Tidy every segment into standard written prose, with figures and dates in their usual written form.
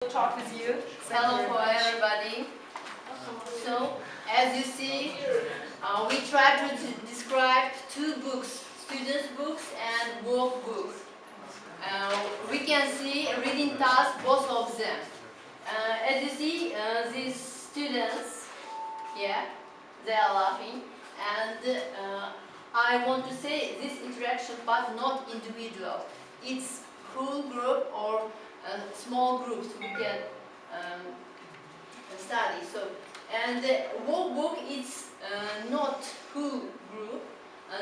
talk with you. Hello for everybody. So, as you see, we try to describe two books, students' books and work books. We can see reading task, both of them. As you see, these students, yeah, they are laughing, and I want to say this interaction, but not individual. It's whole group or small groups we can study. So, and the work is not whole group.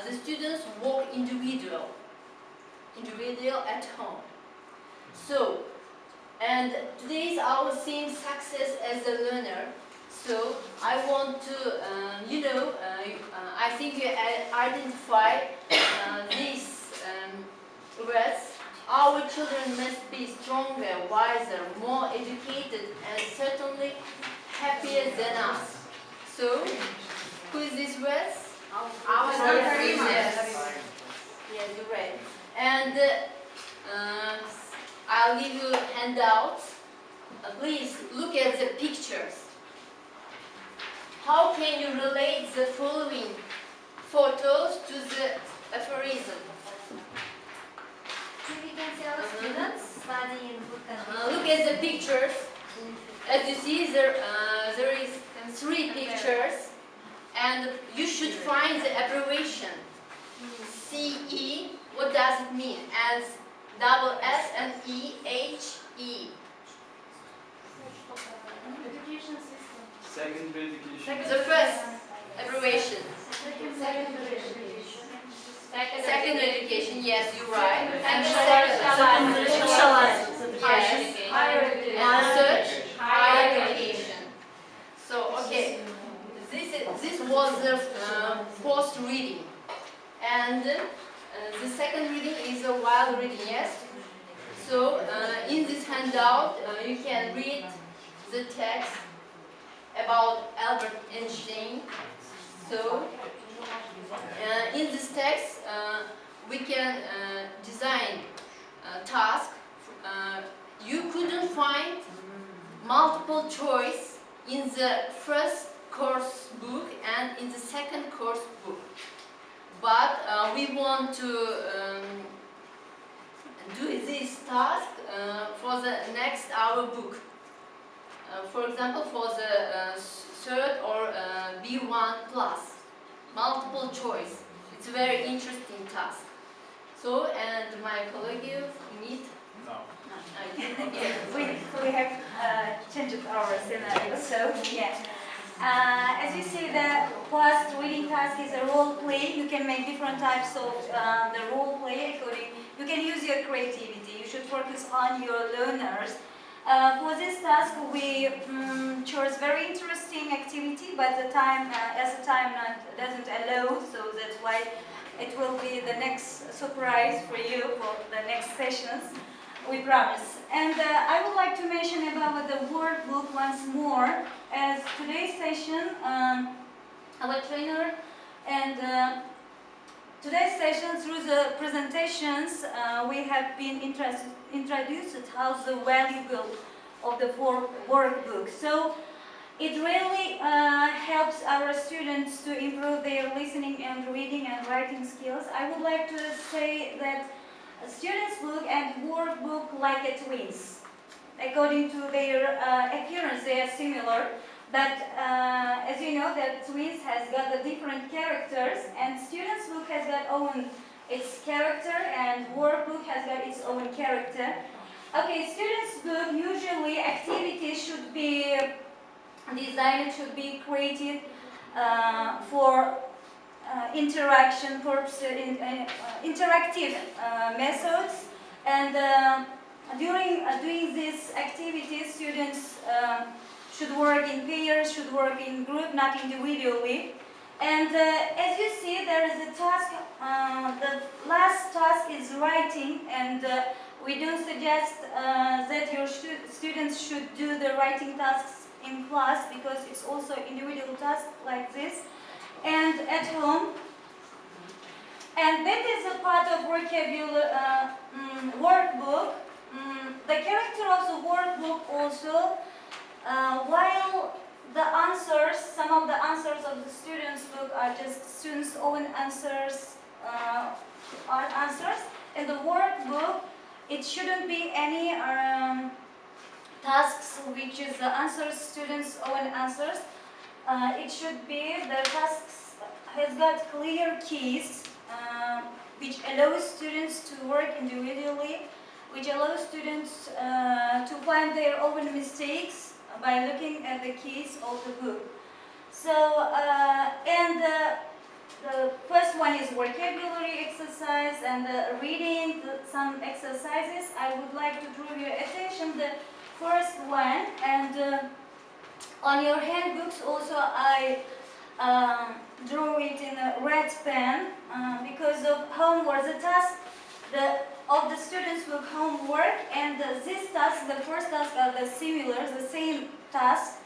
The students work individual at home. So, and today is our theme, success as a learner. So I want to, I think you identify these words. Our children must be stronger, wiser, more educated, and certainly happier than us. So, who is this words? Our children. Yes, you're right. And I'll give you handouts. Please look at the pictures. How can you relate the following photos to the aphorism? We can see our students studying Look at the pictures. As you see, there is three pictures, and you should find the abbreviation. CE. What does it mean? As double S and E H E. education system. Secondary education. The first abbreviation. Secondary education. Yes, you're right. And the second. Yes. And third, higher education. So, okay, this was the first reading, and the second reading is a wild reading. Yes. So, in this handout, you can read the text about Albert Einstein. So, in this text, we can design a task. You couldn't find multiple choice in the first course book and in the second course book. But we want to do this task for the next hour book. For example, for the third or B1 plus, multiple choice. It's a very interesting task. So, and my colleague, meet. No. Okay. We have changed our scenario, so yeah. As you see, the first reading task is a role play. You can make different types of the role play according. You can use your creativity. You should focus on your learners. For this task, we chose very interesting activity, but the time, as the time doesn't allow, so that's why it will be the next surprise for you for the next sessions. We promise. And I would like to mention about the workbook once more, as today's session, our trainer and today's session, through the presentations, we have been introduced how the valuable of the workbook. So it really helps our students to improve their listening and reading and writing skills. I would like to say that a student's book and workbook like a twins. According to their appearance, they are similar. But as you know, that twins has got the different characters, and student's book has got its character, and workbook has got its own character. Okay, student's book, usually activities should be designed, should be created for interaction purposes, interactive methods, and during doing these activities, students should work in pairs, should work in group, not individually. And as you see, there is a task, the last task is writing, and we do suggest that your students should do the writing tasks in class, because it's also individual task like this, and at home. And that is a part of vocabulary workbook. the character of the workbook also, while the answers, some of the answers of the students' book are just students' own answers, in the workbook, it shouldn't be any tasks which is the answers, students' own answers. It should be the tasks has got clear keys which allow students to work individually, which allow students to find their own mistakes by looking at the keys of the book. So, the first one is vocabulary exercise and reading some exercises. I would like to draw your attention the first one, and on your handbooks also I draw it in a red pen because of homework. The task of the students' book homework, and this task, the first task are the similar, the same task.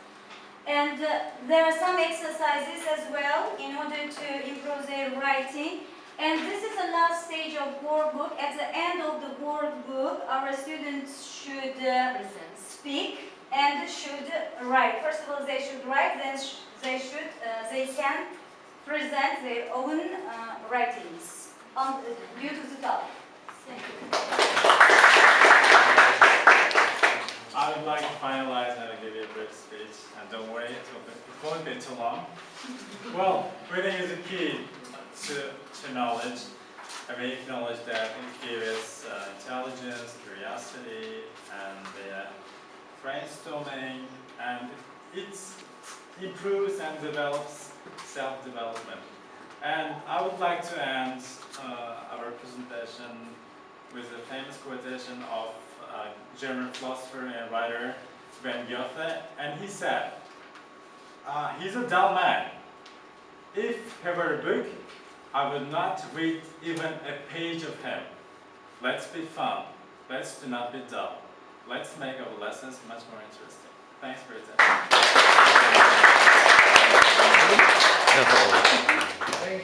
And there are some exercises as well in order to improve their writing. And this is the last stage of workbook. At the end of the workbook, our students should speak and should write. First of all, they should write, then they can present their own writings due to the topic. Thank you. I would like to finalize and give you a brief speech, and don't worry, it won't be too long. Well, reading is a key to knowledge, and we acknowledge that it gives intelligence, curiosity, and brainstorming, and it improves and develops self-development. And I would like to end our presentation with a famous quotation of German philosopher and writer Sven Goethe, and he said, he's a dull man. If he were a book, I would not read even a page of him. Let's be fun. Let's do not be dull. Let's make our lessons much more interesting.